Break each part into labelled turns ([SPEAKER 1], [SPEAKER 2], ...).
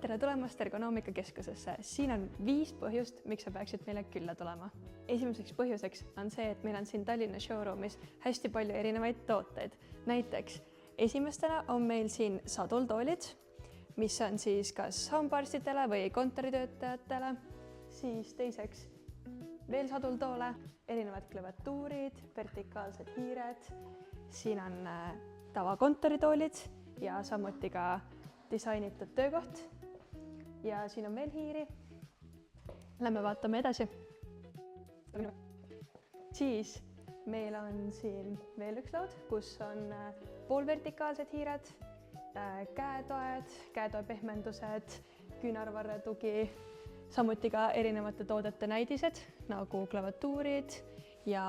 [SPEAKER 1] tere tulemast Ergonoomikakeskusesse. Siin on 5 põhjust, miks sa peaksid meile külla tulema. Esimeseks põhjuseks on see, et meil on siin Tallinna showroomis hästi palju erinevaid tooteid. Näiteks esimestena on meil siin sadultoolid, mis on siis kas hambaarstidele või kontoritöötajatele. Siis teiseks veel sadultoole, erinevad klaviatuurid, vertikaalsed hiired. Siin on tavakontoritoolid ja samuti ka disainitud töökoht. Ja siin on veel hiiri. Lähme vaatame edasi. Siis meil on siin veel üks laud, kus on poolvertikaalsed hiired, käetoed, käetoe pehmendused, küünarvarre tugi, samuti ka erinevate toodete näidised nagu klaviatuurid ja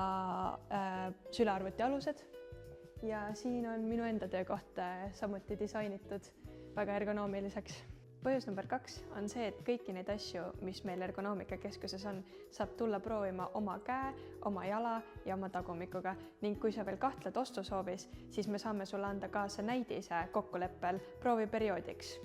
[SPEAKER 1] sülearvuti alused. Ja siin on minu enda töökoht samuti disainitud väga ergonoomiliseks. Põhjus number 2 on see, et kõiki neid asju, mis meil Ergonoomikakeskuses on, saab tulla proovima oma käe, oma jala ja oma tagumikuga. Ning kui sa veel kahtled ostusoovis, siis me saame sulle anda kaasa näidise kokkuleppel prooviperioodiks.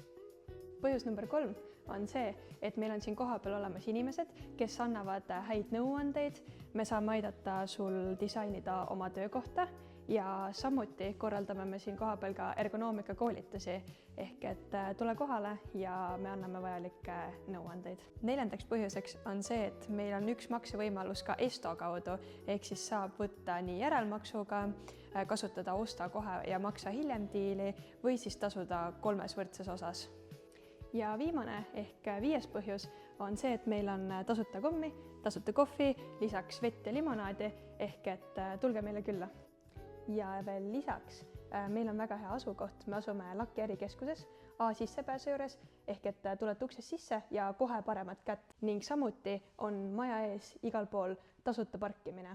[SPEAKER 1] Põhjus number 3 on see, et meil on siin kohapeal olemas inimesed, kes annavad häid nõuandeid. Me saame aidata sul disainida oma töökohta ja samuti korraldame me siin kohapeal ka ergonoomika koolitusi ehk et tule kohale ja me anname vajalikke nõuandeid. 4. põhjuseks on see, et meil on üks maksevõimalus ka ESTO kaudu ehk siis saab võtta nii järelmaksuga, kasutada osta kohe ja maksa hiljem diili või siis tasuda 3 võrdses osas. Ja viimane ehk 5. põhjus on see, et meil on tasuta kommi, tasuta kohvi, lisaks vett ja limonaadi ehk et tulge meile külla. Ja veel lisaks meil on väga hea asukoht, me asume Laki ärikeskuses A sissepääsu juures ehk et tuled uksest sisse ja kohe paremat kätt ning samuti on maja ees igal pool tasuta parkimine.